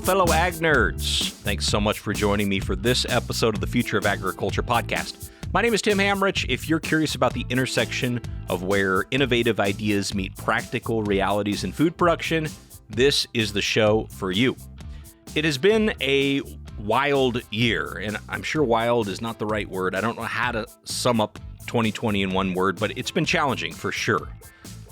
fellow ag nerds. Thanks so much for joining me for this episode of the Future of Agriculture podcast. My name is Tim Hamrich. If you're curious about the intersection of where innovative ideas meet practical realities in food production, this is the show for you. It has been a wild year, and I'm sure wild is not the right word. I don't know how to sum up 2020 in one word, but it's been challenging for sure.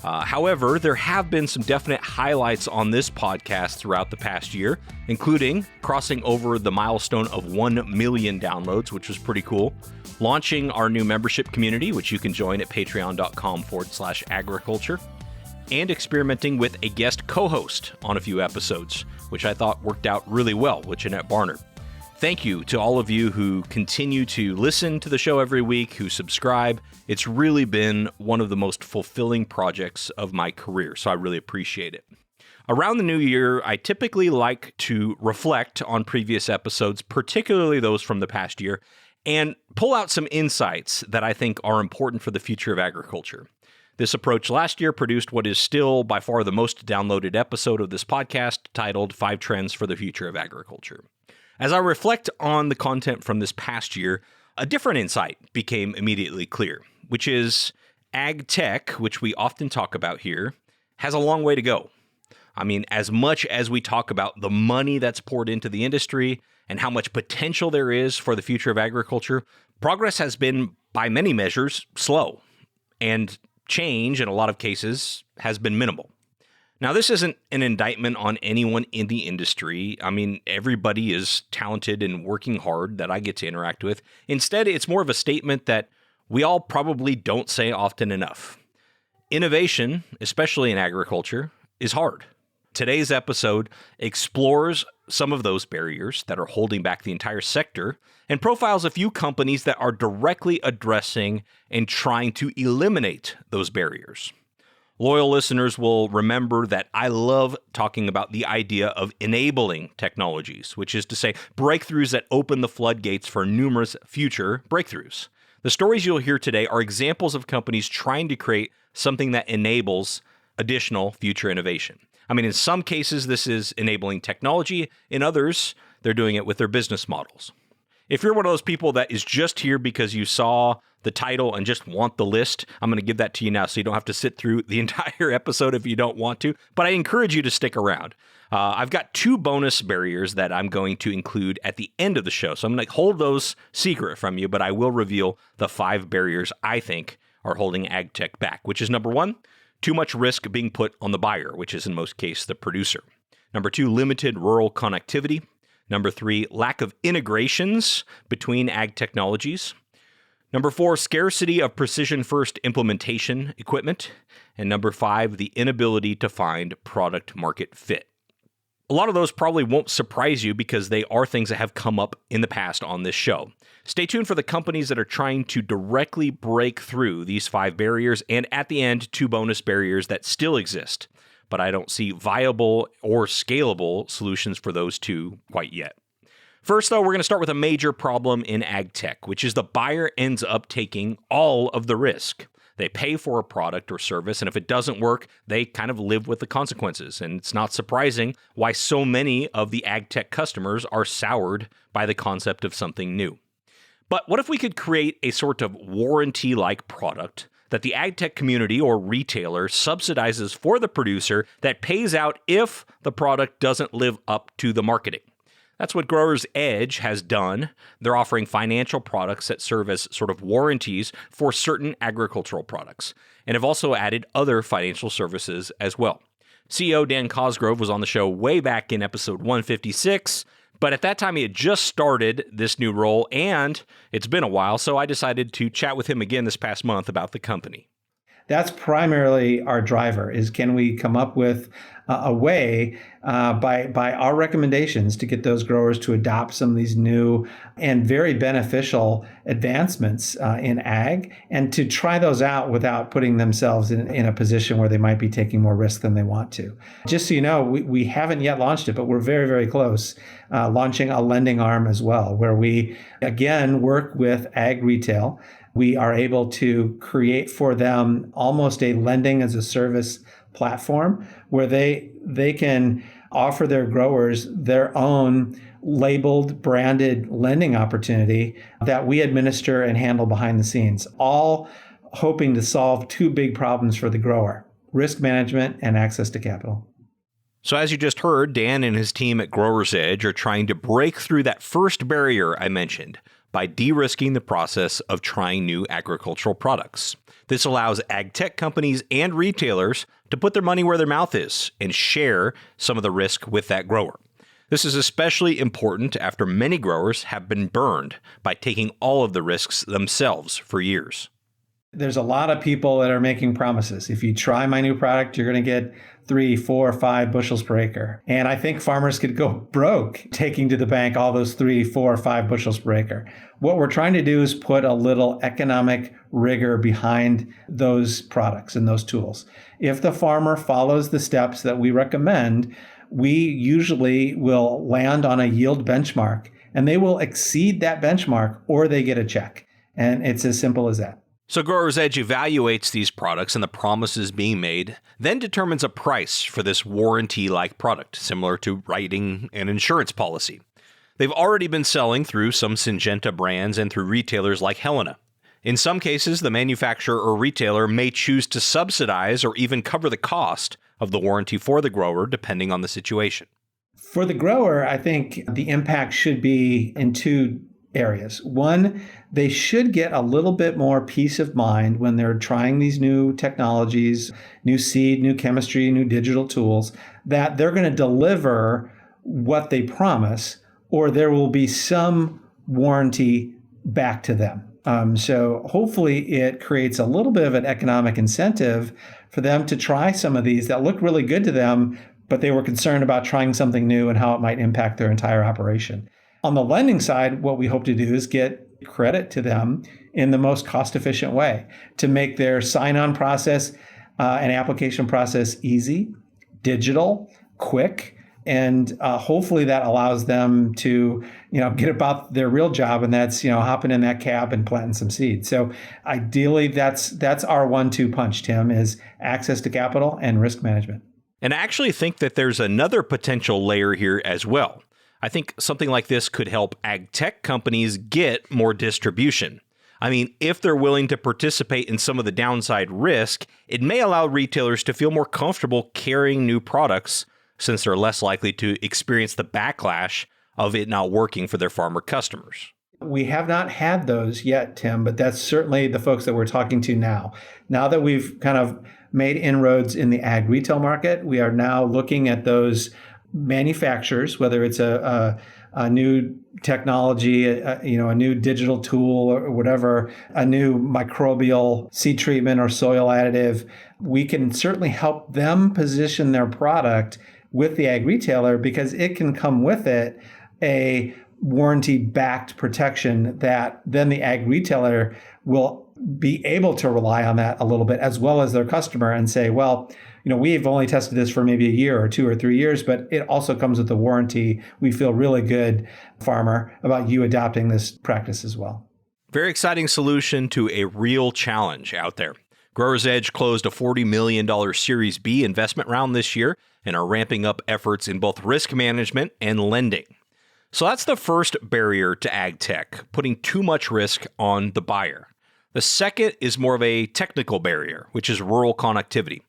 However, there have been some definite highlights on this podcast throughout the past year, including crossing over the milestone of 1 million downloads, which was pretty cool, launching our new membership community, which you can join at patreon.com/agriculture, and experimenting with a guest co-host on a few episodes, which I thought worked out really well with Jeanette Barnard. Thank you to all of you who continue to listen to the show every week, who subscribe. It's really been one of the most fulfilling projects of my career, so I really appreciate it. Around the new year, I typically like to reflect on previous episodes, particularly those from the past year, and pull out some insights that I think are important for the future of agriculture. This approach last year produced what is still by far the most downloaded episode of this podcast, titled 5 Trends for the Future of Agriculture. As I reflect on the content from this past year, a different insight became immediately clear, which is ag tech, which we often talk about here, has a long way to go. I mean, as much as we talk about the money that's poured into the industry and how much potential there is for the future of agriculture, progress has been, by many measures, slow, and change, in a lot of cases, has been minimal. Now, this isn't an indictment on anyone in the industry. I mean, everybody is talented and working hard that I get to interact with. Instead, it's more of a statement that we all probably don't say often enough. Innovation, especially in agriculture, is hard. Today's episode explores some of those barriers that are holding back the entire sector and profiles a few companies that are directly addressing and trying to eliminate those barriers. Loyal listeners will remember that I love talking about the idea of enabling technologies, which is to say breakthroughs that open the floodgates for numerous future breakthroughs. The stories you'll hear today are examples of companies trying to create something that enables additional future innovation. I mean, in some cases, this is enabling technology. In others, they're doing it with their business models. If you're one of those people that is just here because you saw the title and just want the list, I'm going to give that to you now so you don't have to sit through the entire episode if you don't want to. But I encourage you to stick around. I've got 2 bonus barriers that I'm going to include at the end of the show. So I'm going to hold those secret from you, but I will reveal the 5 barriers I think are holding ag tech back, which is number 1, too much risk being put on the buyer, which is in most cases the producer. Number 2, limited rural connectivity. Number 3, lack of integrations between ag technologies. Number 4, scarcity of precision-first implementation equipment. And number 5, the inability to find product market fit. A lot of those probably won't surprise you because they are things that have come up in the past on this show. Stay tuned for the companies that are trying to directly break through these 5 barriers, and at the end, 2 bonus barriers that still exist. But I don't see viable or scalable solutions for those 2 quite yet. First, though, we're going to start with a major problem in ag tech, which is the buyer ends up taking all of the risk. They pay for a product or service, and if it doesn't work, they kind of live with the consequences. And it's not surprising why so many of the ag tech customers are soured by the concept of something new. But what if we could create a sort of warranty-like product that the ag tech community or retailer subsidizes for the producer that pays out if the product doesn't live up to the marketing? That's what Growers Edge has done. They're offering financial products that serve as sort of warranties for certain agricultural products, and have also added other financial services as well. CEO Dan Cosgrove was on the show way back in episode 156, but at that time he had just started this new role, and it's been a while, so I decided to chat with him again this past month about the company. That's primarily our driver, is can we come up with a way by our recommendations to get those growers to adopt some of these new and very beneficial advancements in ag, and to try those out without putting themselves in a position where they might be taking more risk than they want to. Just so you know, we haven't yet launched it, but we're very, very close launching a lending arm as well, where we, again, work with ag retail. We are able to create for them almost a lending as a service platform where they can offer their growers their own labeled, branded lending opportunity that we administer and handle behind the scenes, all hoping to solve two big problems for the grower: risk management and access to capital. So as you just heard, Dan and his team at Growers Edge are trying to break through that first barrier I mentioned by de-risking the process of trying new agricultural products. This allows ag tech companies and retailers to put their money where their mouth is and share some of the risk with that grower. This is especially important after many growers have been burned by taking all of the risks themselves for years. There's a lot of people that are making promises. If you try my new product, you're going to get 3, 4, 5 bushels per acre. And I think farmers could go broke taking to the bank all those 3, 4, 5 bushels per acre. What we're trying to do is put a little economic rigor behind those products and those tools. If the farmer follows the steps that we recommend, we usually will land on a yield benchmark, and they will exceed that benchmark or they get a check. And it's as simple as that. So Growers Edge evaluates these products and the promises being made, then determines a price for this warranty-like product, similar to writing an insurance policy. They've already been selling through some Syngenta brands and through retailers like Helena. In some cases, the manufacturer or retailer may choose to subsidize or even cover the cost of the warranty for the grower, depending on the situation. For the grower, I think the impact should be in two areas. One, they should get a little bit more peace of mind when they're trying these new technologies, new seed, new chemistry, new digital tools, that they're going to deliver what they promise, or there will be some warranty back to them. So hopefully it creates a little bit of an economic incentive for them to try some of these that look really good to them, but they were concerned about trying something new and how it might impact their entire operation. On the lending side, what we hope to do is get credit to them in the most cost-efficient way to make their sign-on process and application process easy, digital, quick, and hopefully that allows them to, get about their real job, and that's, hopping in that cab and planting some seeds. So ideally, that's our 1-2 punch, Tim, is access to capital and risk management. And I actually think that there's another potential layer here as well. I think something like this could help ag tech companies get more distribution. I mean, if they're willing to participate in some of the downside risk, it may allow retailers to feel more comfortable carrying new products since they're less likely to experience the backlash of it not working for their farmer customers. We have not had those yet, Tim, but that's certainly the folks that we're talking to now. Now that we've kind of made inroads in the ag retail market, we are now looking at those manufacturers, whether it's a new technology, a new digital tool or whatever, a new microbial seed treatment or soil additive. We can certainly help them position their product with the ag retailer because it can come with it a warranty-backed protection that then the ag retailer will be able to rely on that a little bit as well as their customer and say, well, we've only tested this for maybe a year or 2 or 3 years, but it also comes with a warranty. We feel really good, farmer, about you adopting this practice as well. Very exciting solution to a real challenge out there. Growers Edge closed a $40 million Series B investment round this year and are ramping up efforts in both risk management and lending. So that's the first barrier to ag tech, putting too much risk on the buyer. The second is more of a technical barrier, which is rural connectivity.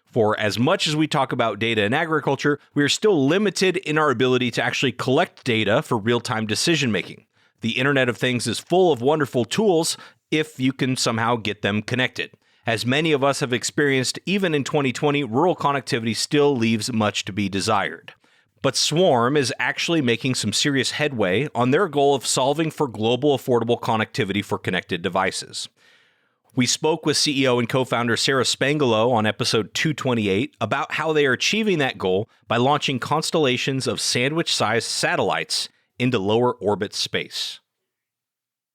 For as much as we talk about data in agriculture, we are still limited in our ability to actually collect data for real-time decision-making. The Internet of Things is full of wonderful tools if you can somehow get them connected. As many of us have experienced, even in 2020, rural connectivity still leaves much to be desired. But Swarm is actually making some serious headway on their goal of solving for global affordable connectivity for connected devices. We spoke with CEO and co-founder Sarah Spangolo on episode 228 about how they are achieving that goal by launching constellations of sandwich-sized satellites into lower orbit space.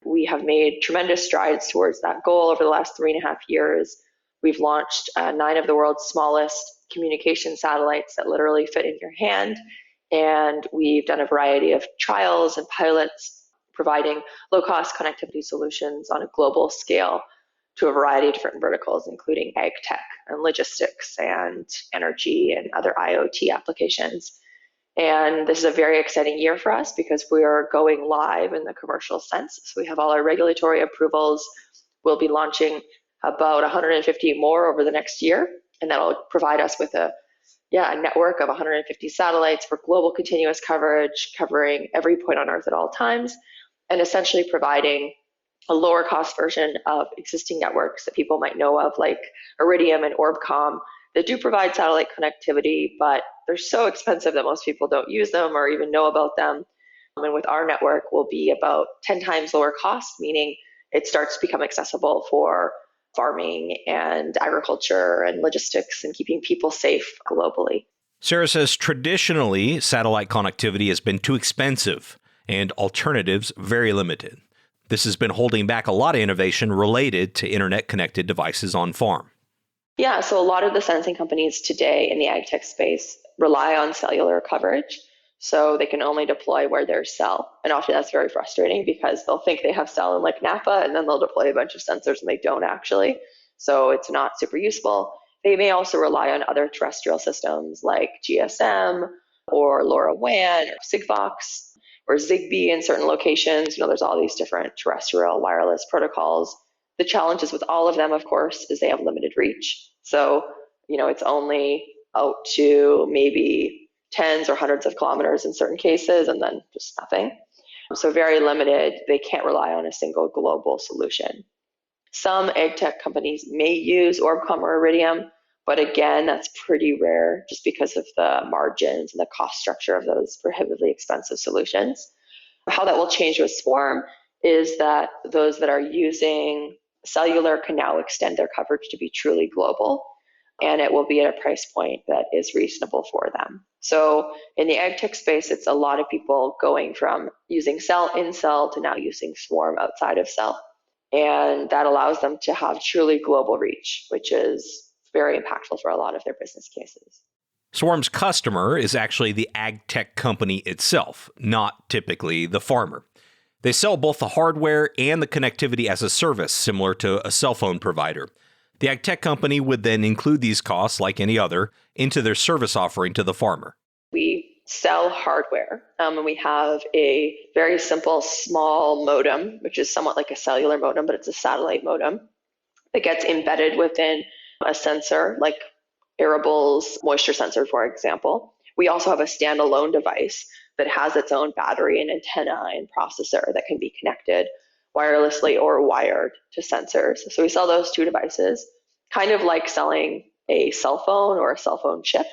We have made tremendous strides towards that goal over the last 3.5 years. We've launched 9 of the world's smallest communication satellites that literally fit in your hand. And we've done a variety of trials and pilots providing low-cost connectivity solutions on a global scale to a variety of different verticals, including ag tech and logistics and energy and other IoT applications. And this is a very exciting year for us because we are going live in the commercial sense. So we have all our regulatory approvals. We'll be launching about 150 more over the next year, and that'll provide us with a network of 150 satellites for global continuous coverage, covering every point on Earth at all times, and essentially providing a lower cost version of existing networks that people might know of, like Iridium and Orbcomm, that do provide satellite connectivity, but they're so expensive that most people don't use them or even know about them. And with our network, we'll be about 10 times lower cost, meaning it starts to become accessible for farming and agriculture and logistics and keeping people safe globally. Sarah says traditionally, satellite connectivity has been too expensive and alternatives very limited. This has been holding back a lot of innovation related to internet-connected devices on farm. Yeah, so a lot of the sensing companies today in the ag tech space rely on cellular coverage. So they can only deploy where there's cell. And often that's very frustrating because they'll think they have cell in like Napa and then they'll deploy a bunch of sensors and they don't actually. So it's not super useful. They may also rely on other terrestrial systems like GSM or LoRaWAN or Sigfox or Zigbee in certain locations. There's all these different terrestrial wireless protocols. The challenges with all of them, of course, is they have limited reach. So, it's only out to maybe tens or hundreds of kilometers in certain cases, and then just nothing. So very limited. They can't rely on a single global solution. Some ag tech companies may use Orbcomm or Iridium, but again, that's pretty rare just because of the margins and the cost structure of those prohibitively expensive solutions. How that will change with Swarm is that those that are using cellular can now extend their coverage to be truly global, and it will be at a price point that is reasonable for them. So in the ag tech space, it's a lot of people going from using cell in cell to now using Swarm outside of cell. And that allows them to have truly global reach, which is very impactful for a lot of their business cases. Swarm's customer is actually the ag tech company itself, not typically the farmer. They sell both the hardware and the connectivity as a service, similar to a cell phone provider. The ag tech company would then include these costs, like any other, into their service offering to the farmer. We sell hardware, and we have a very simple, small modem, which is somewhat like a cellular modem, but it's a satellite modem that gets embedded within a sensor, like Arable's moisture sensor, for example. We also have a standalone device that has its own battery and antenna and processor that can be connected wirelessly or wired to sensors. So we sell those two devices, kind of like selling a cell phone or a cell phone chip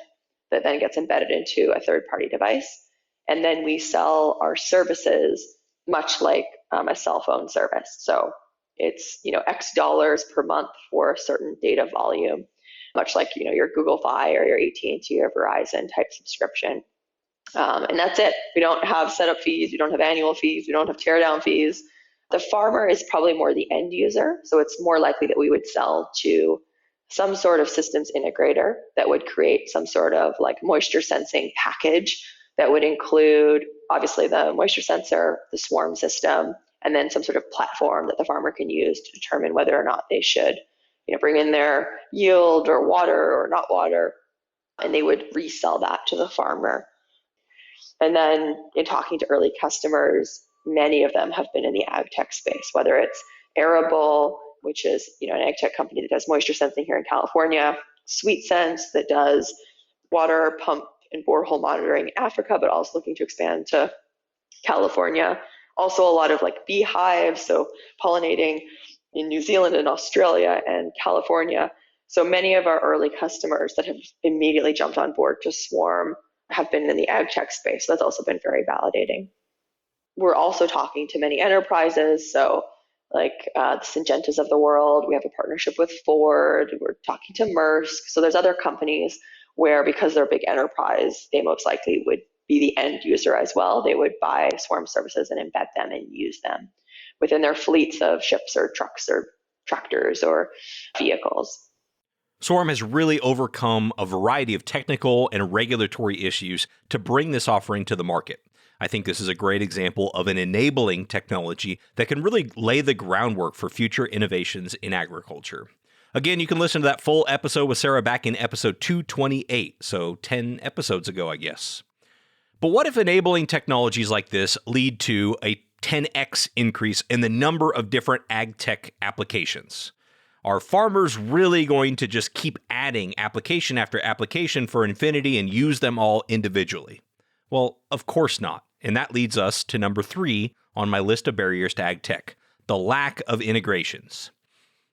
that then gets embedded into a third-party device. And then we sell our services much like a cell phone service. So it's X dollars per month for a certain data volume, much like your Google Fi or your AT&T or Verizon type subscription. And that's it. We don't have setup fees. We don't have annual fees. We don't have teardown fees. The farmer is probably more the end user. So it's more likely that we would sell to some sort of systems integrator that would create some sort of like moisture sensing package that would include obviously the moisture sensor, the Swarm system, and then some sort of platform that the farmer can use to determine whether or not they should bring in their yield or water or not water. And they would resell that to the farmer. And then in talking to early customers, many of them have been in the ag tech space, whether it's Arable, which is an ag tech company that does moisture sensing here in California, SweetSense that does water pump and borehole monitoring in Africa, but also looking to expand to California. Also a lot of like beehives, so pollinating in New Zealand and Australia and California. So many of our early customers that have immediately jumped on board to Swarm have been in the ag tech space. That's also been very validating. We're also talking to many enterprises, so like the Syngentas of the world. We have a partnership with Ford. We're talking to Maersk. So there's other companies where, because they're a big enterprise, they most likely would be the end user as well. They would buy Swarm services and embed them and use them within their fleets of ships or trucks or tractors or vehicles. Swarm has really overcome a variety of technical and regulatory issues to bring this offering to the market. I think this is a great example of an enabling technology that can really lay the groundwork for future innovations in agriculture. Again, you can listen to that full episode with Sarah back in episode 228, so 10 episodes ago, I guess. But what if enabling technologies like this lead to a 10x increase in the number of different ag tech applications? Are farmers really going to just keep adding application after application for infinity and use them all individually? Well, of course not. And that leads us to number 3 on my list of barriers to ag tech, the lack of integrations.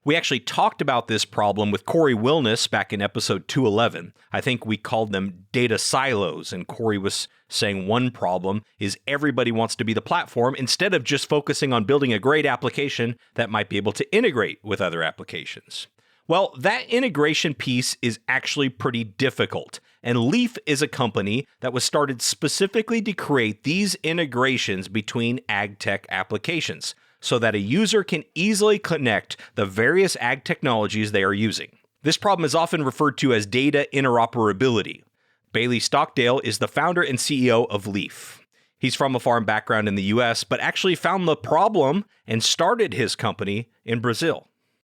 We actually talked about this problem with Corey Wilness back in episode 211. I think we called them data silos, and Corey was saying one problem is everybody wants to be the platform instead of just focusing on building a great application that might be able to integrate with other applications. Well, that integration piece is actually pretty difficult, and Leaf is a company that was started specifically to create these integrations between ag tech applications, so that a user can easily connect the various ag technologies they are using. This problem is often referred to as data interoperability. Bailey Stockdale is the founder and CEO of Leaf. He's from a farm background in the US, but actually found the problem and started his company in Brazil.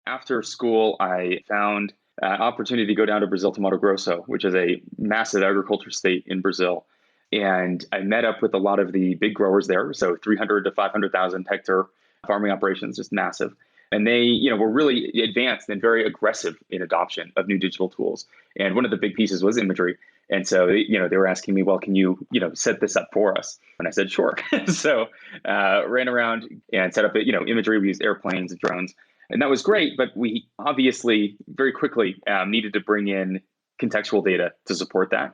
After school, I found an opportunity to go down to Brazil to Mato Grosso, which is a massive agriculture state in Brazil. And I met up with a lot of the big growers there, so 300 to 500,000 hectare farming operations, just massive. And they, were really advanced and very aggressive in adoption of new digital tools. And one of the big pieces was imagery. And so, they were asking me, well, can you, set this up for us? And I said, sure. So ran around and set up, imagery. We used airplanes and drones. And that was great. But we obviously very quickly needed to bring in contextual data to support that.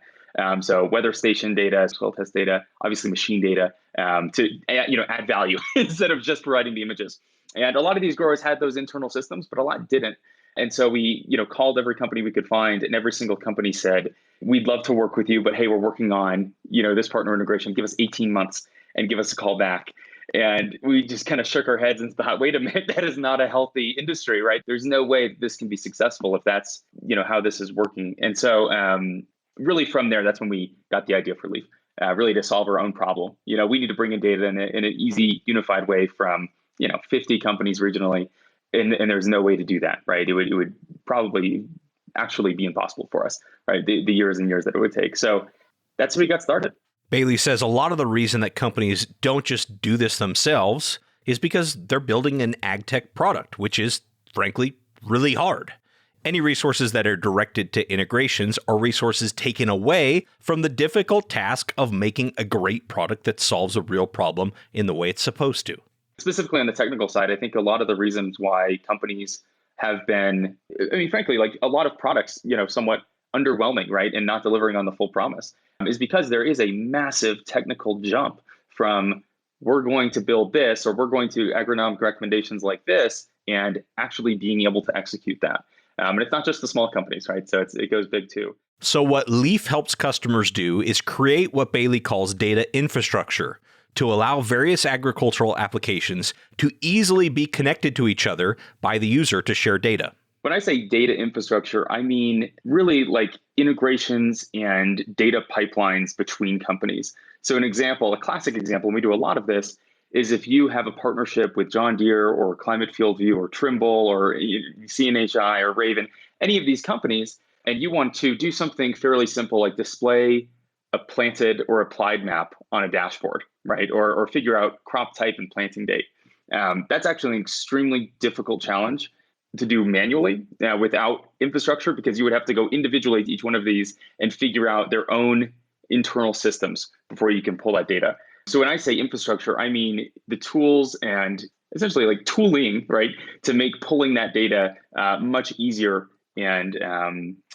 So weather station data, soil test data, obviously machine data, to add value instead of just providing the images. And a lot of these growers had those internal systems, but a lot didn't. And so we called every company we could find, and every single company said, we'd love to work with you, but hey, we're working on this partner integration. Give us 18 months and give us a call back. And we just kind of shook our heads and thought, wait a minute, that is not a healthy industry, right? There's no way this can be successful if that's how this is working. And so really from there, that's when we got the idea for Leaf, really to solve our own problem. We need to bring in data in an easy, unified way from 50 companies regionally, and there's no way to do that, right? It would probably actually be impossible for us, right? The years and years that it would take. So that's how we got started. Bailey says a lot of the reason that companies don't just do this themselves is because they're building an ag tech product, which is, frankly, really hard. Any resources that are directed to integrations are resources taken away from the difficult task of making a great product that solves a real problem in the way it's supposed to. Specifically on the technical side, I think a lot of the reasons why companies have been, frankly, like a lot of products, somewhat underwhelming, right, and not delivering on the full promise, is because there is a massive technical jump from we're going to build this or we're going to agronomic recommendations like this and actually being able to execute that. And it's not just the small companies, right? So it goes big too. So what Leaf helps customers do is create what Bailey calls data infrastructure to allow various agricultural applications to easily be connected to each other by the user to share data. When I say data infrastructure, I mean really like integrations and data pipelines between companies. So a classic example, and we do a lot of this, is if you have a partnership with John Deere or Climate Field View or Trimble or CNHI or Raven, any of these companies, and you want to do something fairly simple like display a planted or applied map on a dashboard, right? Or figure out crop type and planting date. That's actually an extremely difficult challenge to do manually without infrastructure, because you would have to go individually to each one of these and figure out their own internal systems before you can pull that data. So when I say infrastructure, I mean the tools and essentially like tooling, right, to make pulling that data much easier and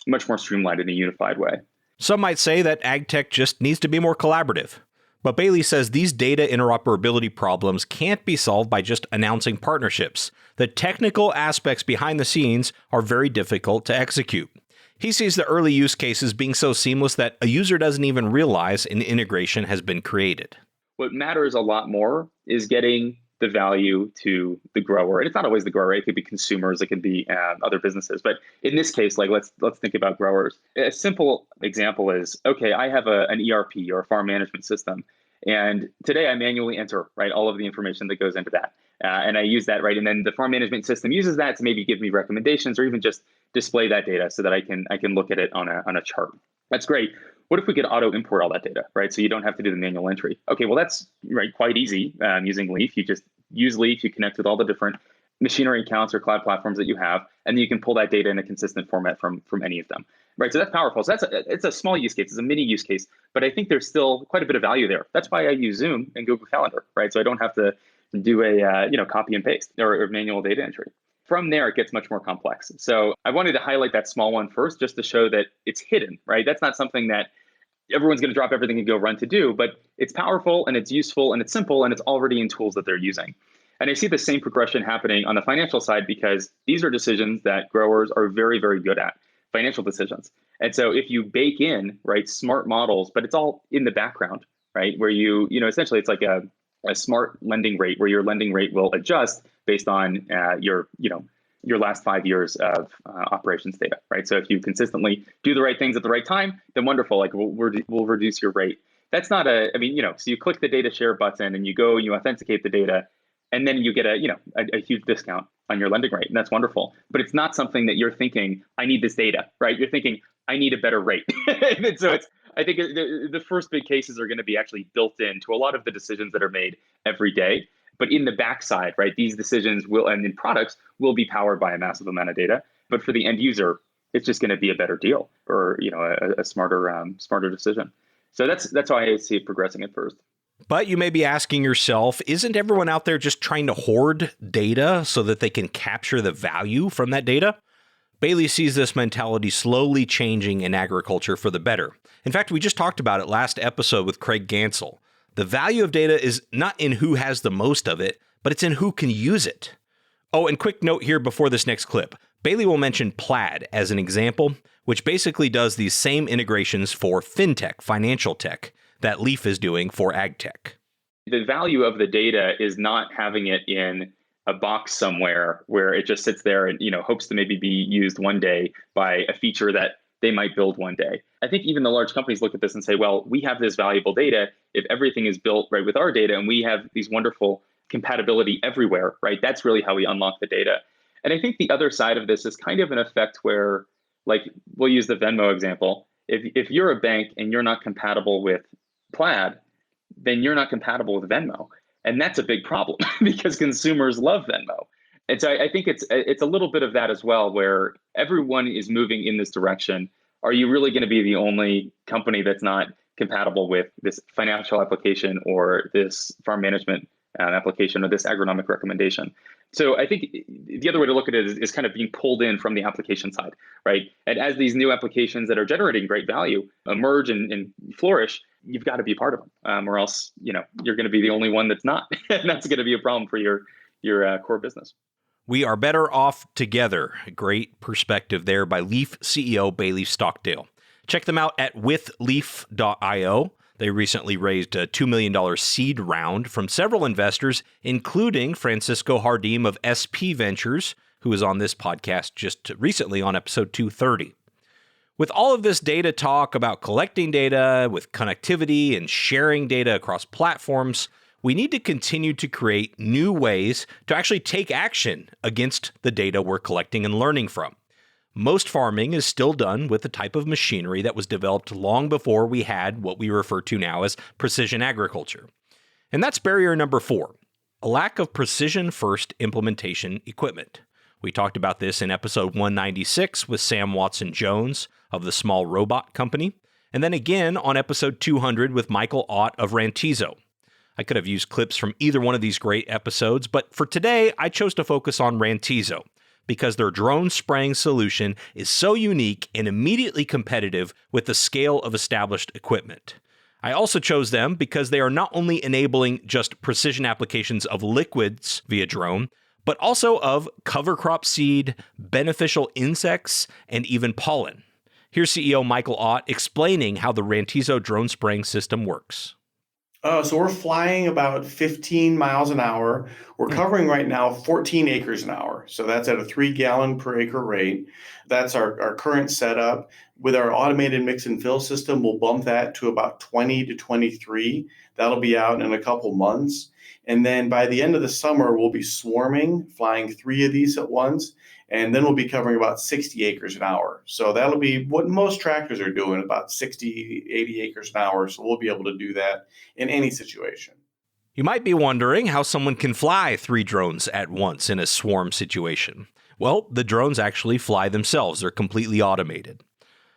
much more streamlined in a unified way. Some might say that ag tech just needs to be more collaborative. But Bailey says these data interoperability problems can't be solved by just announcing partnerships. The technical aspects behind the scenes are very difficult to execute. He sees the early use cases being so seamless that a user doesn't even realize an integration has been created. What matters a lot more is getting the value to the grower. And it's not always the grower. It could be consumers. It could be other businesses. But in this case, like let's think about growers. A simple example is, okay, I have an ERP or a farm management system. And today I manually enter, right, all of the information that goes into that. And I use that, right? And then the farm management system uses that to maybe give me recommendations or even just display that data so that I can look at it on a chart. That's great. What if we could auto import all that data, right? So you don't have to do the manual entry. Okay, well, that's right, quite easy using Leaf. You just use Leaf, you connect with all the different machinery accounts or cloud platforms that you have, and then you can pull that data in a consistent format from any of them, right? So that's powerful. So it's a small use case, it's a mini use case, but I think there's still quite a bit of value there. That's why I use Zoom and Google Calendar, right? So I don't have to do a copy and paste or manual data entry. From there, it gets much more complex. So I wanted to highlight that small one first, just to show that it's hidden, right? That's not something that everyone's going to drop everything and go run to do, but it's powerful and it's useful and it's simple and it's already in tools that they're using. And I see the same progression happening on the financial side because these are decisions that growers are very, very good at, financial decisions. And so if you bake in, right, smart models, but it's all in the background, right, where essentially it's like a smart lending rate where your lending rate will adjust based on your last 5 years of operations data, right? So if you consistently do the right things at the right time, then wonderful, like we'll reduce your rate. That's not so you click the data share button and you go and you authenticate the data, and then you get a huge discount on your lending rate, and that's wonderful. But it's not something that you're thinking, I need this data, right? You're thinking, I need a better rate. And so I think the first big cases are going to be actually built into a lot of the decisions that are made every day. But in the backside, right, these decisions and in products will be powered by a massive amount of data. But for the end user, it's just going to be a better deal or a smarter decision. So that's how I see it progressing at first. But you may be asking yourself, isn't everyone out there just trying to hoard data so that they can capture the value from that data? Bailey sees this mentality slowly changing in agriculture for the better. In fact, we just talked about it last episode with Craig Gansel. The value of data is not in who has the most of it, but it's in who can use it. Oh, and quick note here before this next clip. Bailey will mention Plaid as an example, which basically does these same integrations for fintech, financial tech, that Leaf is doing for agtech. The value of the data is not having it in a box somewhere where it just sits there and hopes to maybe be used one day by a feature that they might build one day. I think even the large companies look at this and say, well, we have this valuable data. If everything is built right with our data and we have these wonderful compatibility everywhere, right? That's really how we unlock the data. And I think the other side of this is kind of an effect where, like, we'll use the Venmo example. If you're a bank and you're not compatible with Plaid, then you're not compatible with Venmo. And that's a big problem because consumers love Venmo. And so I think it's a little bit of that as well, where everyone is moving in this direction. Are you really going to be the only company that's not compatible with this financial application or this farm management application or this agronomic recommendation? So I think the other way to look at it is kind of being pulled in from the application side, right? And as these new applications that are generating great value emerge and flourish, you've got to be part of them, or else you're going to be the only one that's not, and that's going to be a problem for your core business. We are better off together. Great perspective there by Leaf CEO Bailey Stockdale. Check them out at withleaf.io. They recently raised a $2 million seed round from several investors, including Francisco Hardim of SP Ventures, who was on this podcast just recently on episode 230. With all of this data talk about collecting data with connectivity and sharing data across platforms, we need to continue to create new ways to actually take action against the data we're collecting and learning from. Most farming is still done with the type of machinery that was developed long before we had what we refer to now as precision agriculture. And that's barrier number 4, a lack of precision-first implementation equipment. We talked about this in episode 196 with Sam Watson-Jones of the Small Robot Company, and then again on episode 200 with Michael Ott of Rantizo. I could have used clips from either one of these great episodes, but for today, I chose to focus on Rantizo because their drone spraying solution is so unique and immediately competitive with the scale of established equipment. I also chose them because they are not only enabling just precision applications of liquids via drone, but also of cover crop seed, beneficial insects, and even pollen. Here's CEO Michael Ott explaining how the Rantizo drone spraying system works. So we're flying about 15 miles an hour. We're covering right now 14 acres an hour. So that's at a 3 gallon per acre rate. That's our current setup. With our automated mix and fill system, we'll bump that to about 20 to 23. That'll be out in a couple months. And then by the end of the summer, we'll be swarming, flying 3 of these at once. And then we'll be covering about 60 acres an hour. So that'll be what most tractors are doing, about 60, 80 acres an hour. So we'll be able to do that in any situation. You might be wondering how someone can fly 3 drones at once in a swarm situation. Well, the drones actually fly themselves. They're completely automated.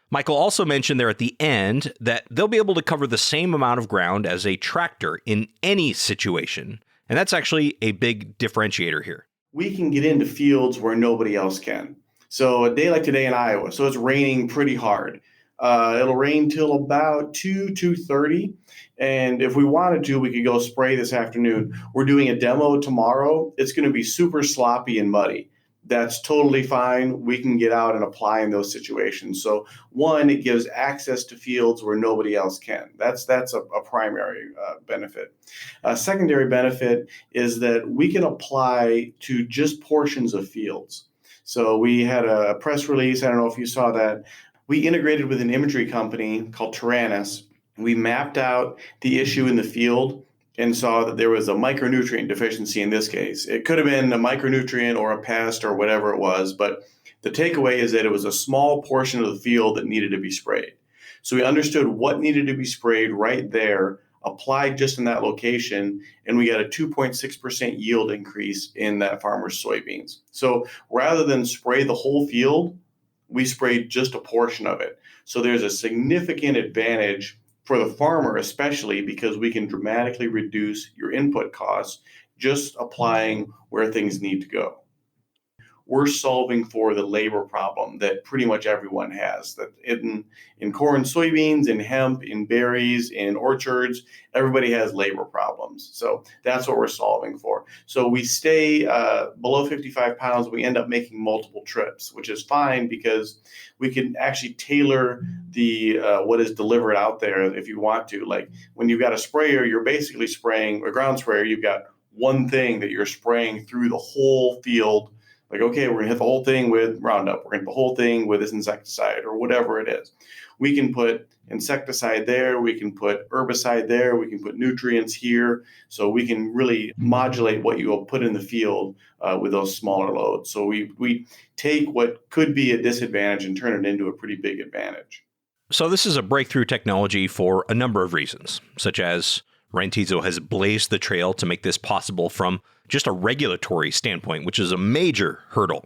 Michael also mentioned there at the end that they'll be able to cover the same amount of ground as a tractor in any situation. And that's actually a big differentiator here. We can get into fields where nobody else can. So a day like today in Iowa, so it's raining pretty hard. It'll rain till about 2:30. And if we wanted to, we could go spray this afternoon. We're doing a demo tomorrow. It's going to be super sloppy and muddy. That's totally fine. We can get out and apply in those situations. So one, it gives access to fields where nobody else can. That's a primary benefit. A secondary benefit is that we can apply to just portions of fields. So we had a press release. I don't know if you saw that. We integrated with an imagery company called Tyrannus. We mapped out the issue in the field and saw that there was a micronutrient deficiency in this case. It could have been a micronutrient or a pest or whatever it was, but the takeaway is that it was a small portion of the field that needed to be sprayed. So we understood what needed to be sprayed right there, applied just in that location, and we got a 2.6% yield increase in that farmer's soybeans. So rather than spray the whole field, we sprayed just a portion of it. So there's a significant advantage for the farmer, especially because we can dramatically reduce your input costs just applying where things need to go. We're solving for the labor problem that pretty much everyone has. That in corn, soybeans, in hemp, in berries, in orchards, everybody has labor problems. So that's what we're solving for. So we stay below 55 pounds. We end up making multiple trips, which is fine because we can actually tailor the what is delivered out there if you want to. Like when you've got a sprayer, you're basically spraying a ground sprayer. You've got one thing that you're spraying through the whole field. Like, okay, we're going to hit the whole thing with Roundup. We're going to hit the whole thing with this insecticide or whatever it is. We can put insecticide there. We can put herbicide there. We can put nutrients here. So we can really modulate what you will put in the field with those smaller loads. So we take what could be a disadvantage and turn it into a pretty big advantage. So this is a breakthrough technology for a number of reasons, such as Rentizo has blazed the trail to make this possible from just a regulatory standpoint, which is a major hurdle.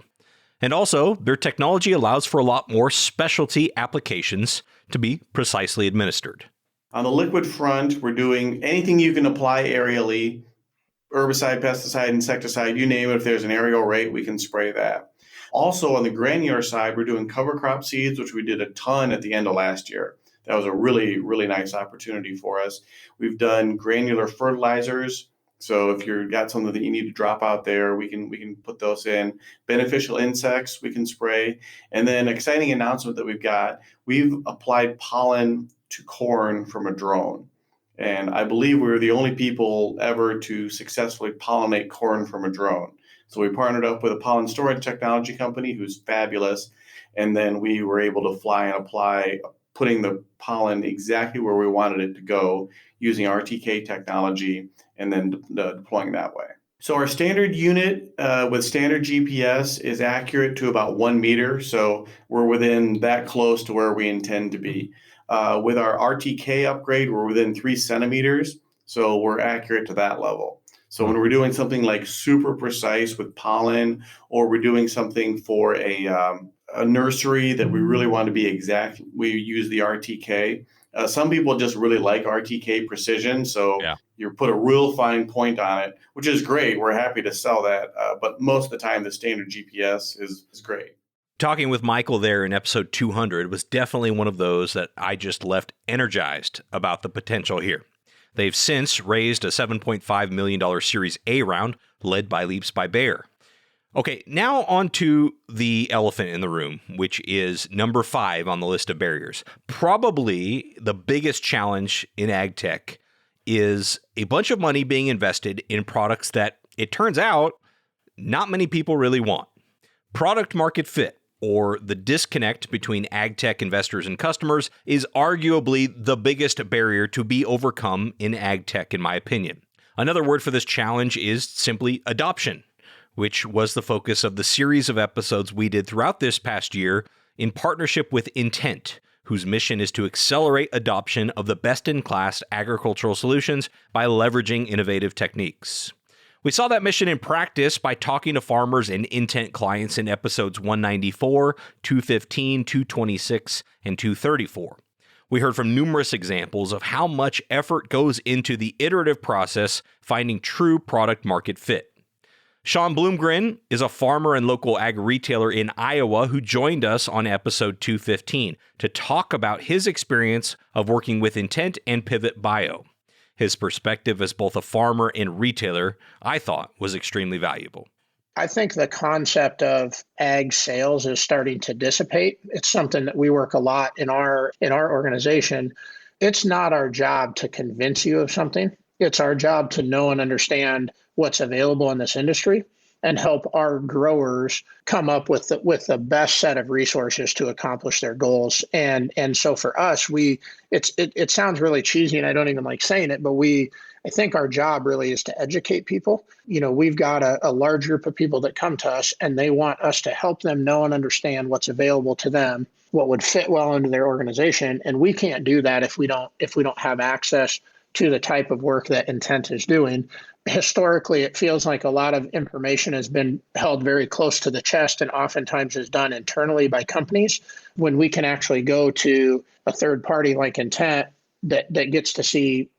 And also, their technology allows for a lot more specialty applications to be precisely administered. On the liquid front, we're doing anything you can apply aerially, herbicide, pesticide, insecticide, you name it. If there's an aerial rate, we can spray that. Also, on the granular side, we're doing cover crop seeds, which we did a ton at the end of last year. That was a really, really nice opportunity for us. We've done granular fertilizers. So if you've got something that you need to drop out there, we can put those in. Beneficial insects we can spray. And then exciting announcement that we've applied pollen to corn from a drone. And I believe we're the only people ever to successfully pollinate corn from a drone. So we partnered up with a pollen storage technology company who's fabulous. And then we were able to fly and apply, putting the pollen exactly where we wanted it to go using RTK technology and then deploying that way. So our standard unit with standard GPS is accurate to about 1 meter. So we're within that close to where we intend to be. With our RTK upgrade, we're within 3 centimeters. So we're accurate to that level. So when we're doing something like super precise with pollen, or we're doing something for a nursery that we really want to be exact, we use the RTK. Some people just really like RTK precision, so you put a real fine point on it, which is great. We're happy to sell that, but most of the time the standard GPS is great. Talking with Michael there in episode 200 was definitely one of those that I just left energized about the potential here. They've since raised a $7.5 million Series A round led by Leaps by Bayer. Okay, now on to the elephant in the room, which is number 5 on the list of barriers. Probably the biggest challenge in ag tech is a bunch of money being invested in products that, it turns out, not many people really want. Product market fit, or the disconnect between ag tech investors and customers, is arguably the biggest barrier to be overcome in ag tech, in my opinion. Another word for this challenge is simply adoption, which was the focus of the series of episodes we did throughout this past year in partnership with Intent, whose mission is to accelerate adoption of the best-in-class agricultural solutions by leveraging innovative techniques. We saw that mission in practice by talking to farmers and Intent clients in episodes 194, 215, 226, and 234. We heard from numerous examples of how much effort goes into the iterative process finding true product market fit. Sean Bloomgren is a farmer and local ag retailer in Iowa who joined us on episode 215 to talk about his experience of working with Intent and Pivot Bio. His perspective as both a farmer and retailer, I thought, was extremely valuable. I think the concept of ag sales is starting to dissipate. It's something that we work a lot in our organization. It's not our job to convince you of something. It's our job to know and understand what's available in this industry and help our growers come up with the best set of resources to accomplish their goals. And so for us, it sounds really cheesy and I don't even like saying it, but I think our job really is to educate people. We've got a large group of people that come to us and they want us to help them know and understand what's available to them, what would fit well into their organization. And we can't do that if we don't have access to the type of work that Intent is doing. Historically, it feels like a lot of information has been held very close to the chest and oftentimes is done internally by companies when we can actually go to a third party like Intent that gets to see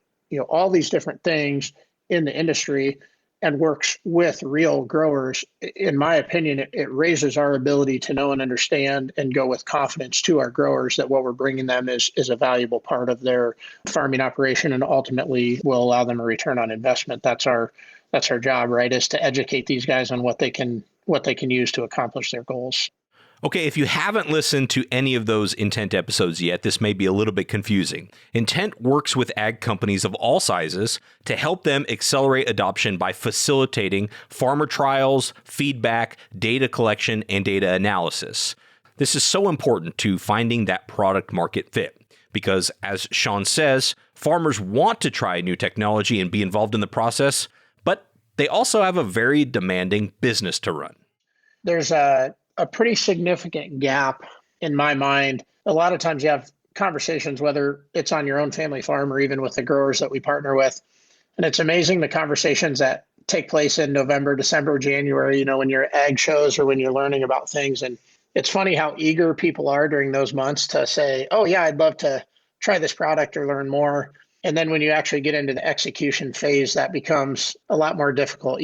all these different things in the industry and works with real growers. In my opinion, it raises our ability to know and understand and go with confidence to our growers that what we're bringing them is a valuable part of their farming operation and ultimately will allow them a return on investment. That's our job, right? Is to educate these guys on what they can use to accomplish their goals. Okay, if you haven't listened to any of those Intent episodes yet, this may be a little bit confusing. Intent works with ag companies of all sizes to help them accelerate adoption by facilitating farmer trials, feedback, data collection, and data analysis. This is so important to finding that product market fit because, as Sean says, farmers want to try new technology and be involved in the process, but they also have a very demanding business to run. There's a pretty significant gap in my mind. A lot of times you have conversations, whether it's on your own family farm or even with the growers that we partner with. And it's amazing the conversations that take place in November, December, January, when you're at ag shows or when you're learning about things. And it's funny how eager people are during those months to say, oh yeah, I'd love to try this product or learn more. And then when you actually get into the execution phase, that becomes a lot more difficult.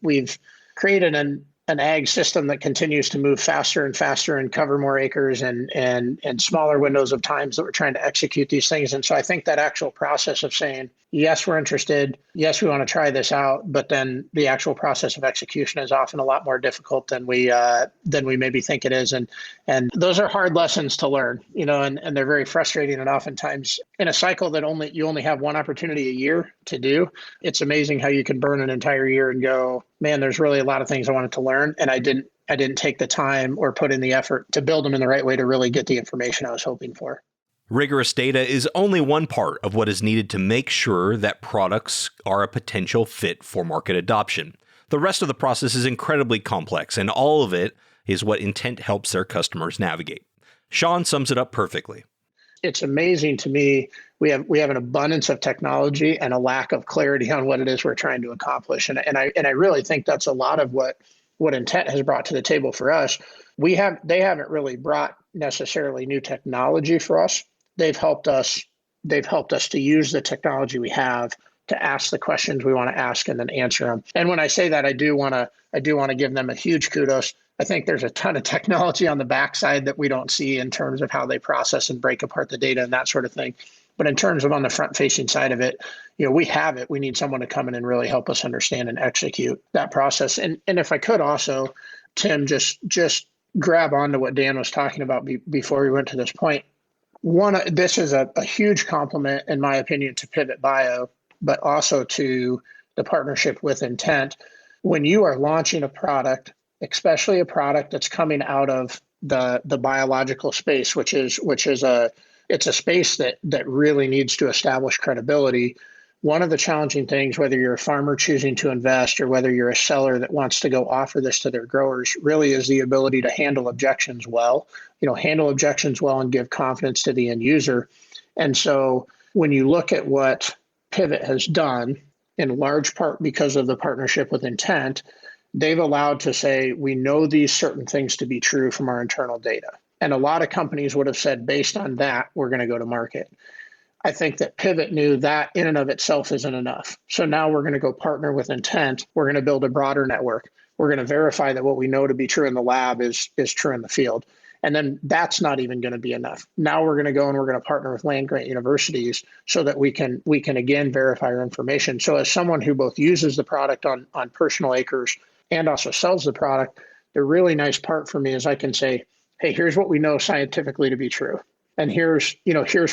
We've created an ag system that continues to move faster and faster and cover more acres and smaller windows of times that we're trying to execute these things. And so I think that actual process of saying, yes, we're interested, yes, we want to try this out, but then the actual process of execution is often a lot more difficult than we maybe think it is. And those are hard lessons to learn, and they're very frustrating. And oftentimes in a cycle that you only have one opportunity a year to do, it's amazing how you can burn an entire year and go, man, there's really a lot of things I wanted to learn. And I didn't take the time or put in the effort to build them in the right way to really get the information I was hoping for. Rigorous data is only one part of what is needed to make sure that products are a potential fit for market adoption. The rest of the process is incredibly complex, and all of it is what Intent helps their customers navigate. Sean sums it up perfectly. It's amazing to me. We have an abundance of technology and a lack of clarity on what it is we're trying to accomplish. And I really think that's a lot of what Intent has brought to the table for us. They haven't really brought necessarily new technology for us. They've helped us to use the technology we have to ask the questions we want to ask and then answer them. And when I say that, I do want to give them a huge kudos. I think there's a ton of technology on the backside that we don't see in terms of how they process and break apart the data and that sort of thing. But in terms of on the front-facing side of it, we have it. We need someone to come in and really help us understand and execute that process. And if I could also, Tim, just grab onto what Dan was talking about before we went to this point. This is a huge compliment, in my opinion, to Pivot Bio, but also to the partnership with Intent. When you are launching a product, especially a product that's coming out of the biological space, which is a space that really needs to establish credibility. One of the challenging things, whether you're a farmer choosing to invest or whether you're a seller that wants to go offer this to their growers, really is the ability to handle objections well, and give confidence to the end user. And so when you look at what Pivot has done, in large part because of the partnership with Intent, they've allowed to say, we know these certain things to be true from our internal data. And a lot of companies would have said, based on that, we're going to go to market. I think that Pivot knew that in and of itself isn't enough. So now we're going to go partner with Intent. We're going to build a broader network. We're going to verify that what we know to be true in the lab is true in the field. And then that's not even going to be enough. Now we're going to go and we're going to partner with land-grant universities so that we can again verify our information. So as someone who both uses the product on personal acres and also sells the product, the really nice part for me is I can say, hey, here's what we know scientifically to be true. And here's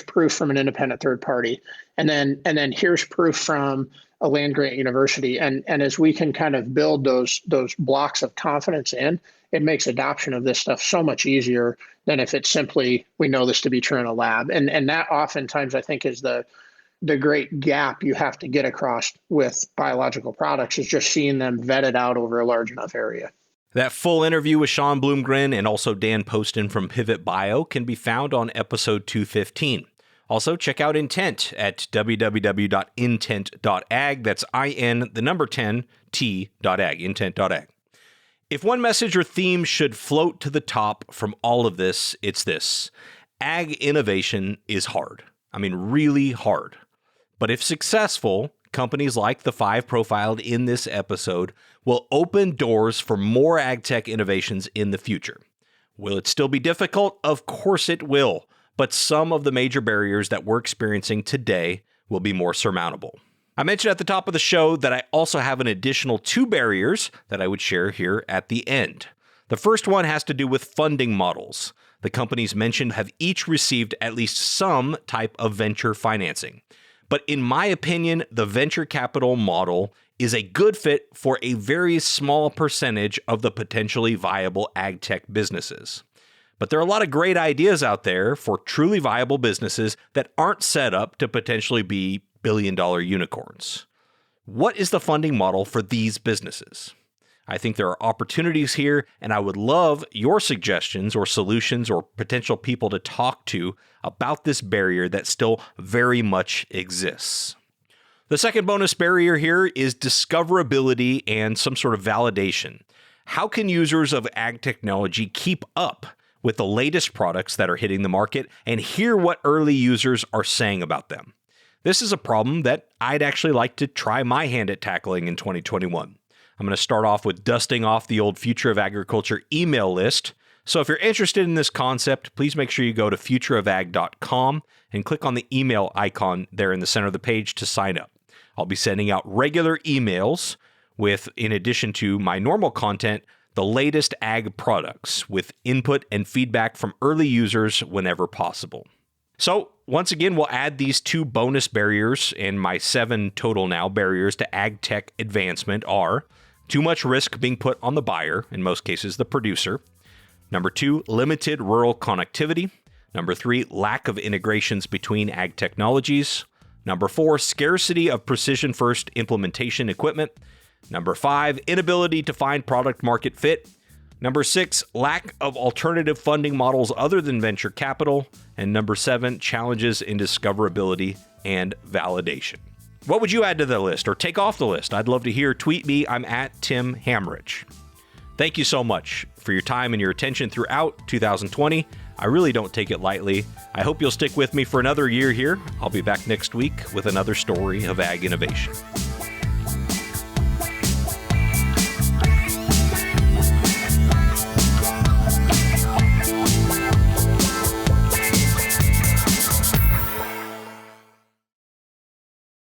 proof from an independent third party. And then here's proof from a land-grant university. And as we can kind of build those blocks of confidence in, it makes adoption of this stuff so much easier than if it's simply, we know this to be true in a lab. And that oftentimes I think is the great gap you have to get across with biological products, is just seeing them vetted out over a large enough area. That full interview with Sean Bloomgren and also Dan Poston from Pivot Bio can be found on episode 215. Also, check out Intent at www.intent.ag. That's IN10T.ag, intent.ag. If one message or theme should float to the top from all of this, it's this. Ag innovation is hard. I mean, really hard. But if successful, companies like the 5 profiled in this episode will open doors for more ag tech innovations in the future. Will it still be difficult? Of course it will, but some of the major barriers that we're experiencing today will be more surmountable. I mentioned at the top of the show that I also have an additional 2 barriers that I would share here at the end. The first one has to do with funding models. The companies mentioned have each received at least some type of venture financing. But in my opinion, the venture capital model is a good fit for a very small percentage of the potentially viable ag tech businesses. But there are a lot of great ideas out there for truly viable businesses that aren't set up to potentially be billion-dollar unicorns. What is the funding model for these businesses? I think there are opportunities here, and I would love your suggestions or solutions or potential people to talk to about this barrier that still very much exists. The second bonus barrier here is discoverability and some sort of validation. How can users of ag technology keep up with the latest products that are hitting the market and hear what early users are saying about them? This is a problem that I'd actually like to try my hand at tackling in 2021. I'm going to start off with dusting off the old Future of Agriculture email list. So if you're interested in this concept, please make sure you go to futureofag.com and click on the email icon there in the center of the page to sign up. I'll be sending out regular emails with, in addition to my normal content, the latest ag products with input and feedback from early users whenever possible. So once again, we'll add these 2 bonus barriers, and my 7 total now barriers to ag tech advancement are: too much risk being put on the buyer, in most cases the producer. Number 2, limited rural connectivity. Number 3, lack of integrations between ag technologies. Number 4, scarcity of precision-first implementation equipment. Number 5, inability to find product market fit. Number 6, lack of alternative funding models other than venture capital. And number 7, challenges in discoverability and validation. What would you add to the list or take off the list? I'd love to hear. Tweet me. I'm at Tim Hamrich. Thank you so much for your time and your attention throughout 2020. I really don't take it lightly. I hope you'll stick with me for another year here. I'll be back next week with another story of ag innovation.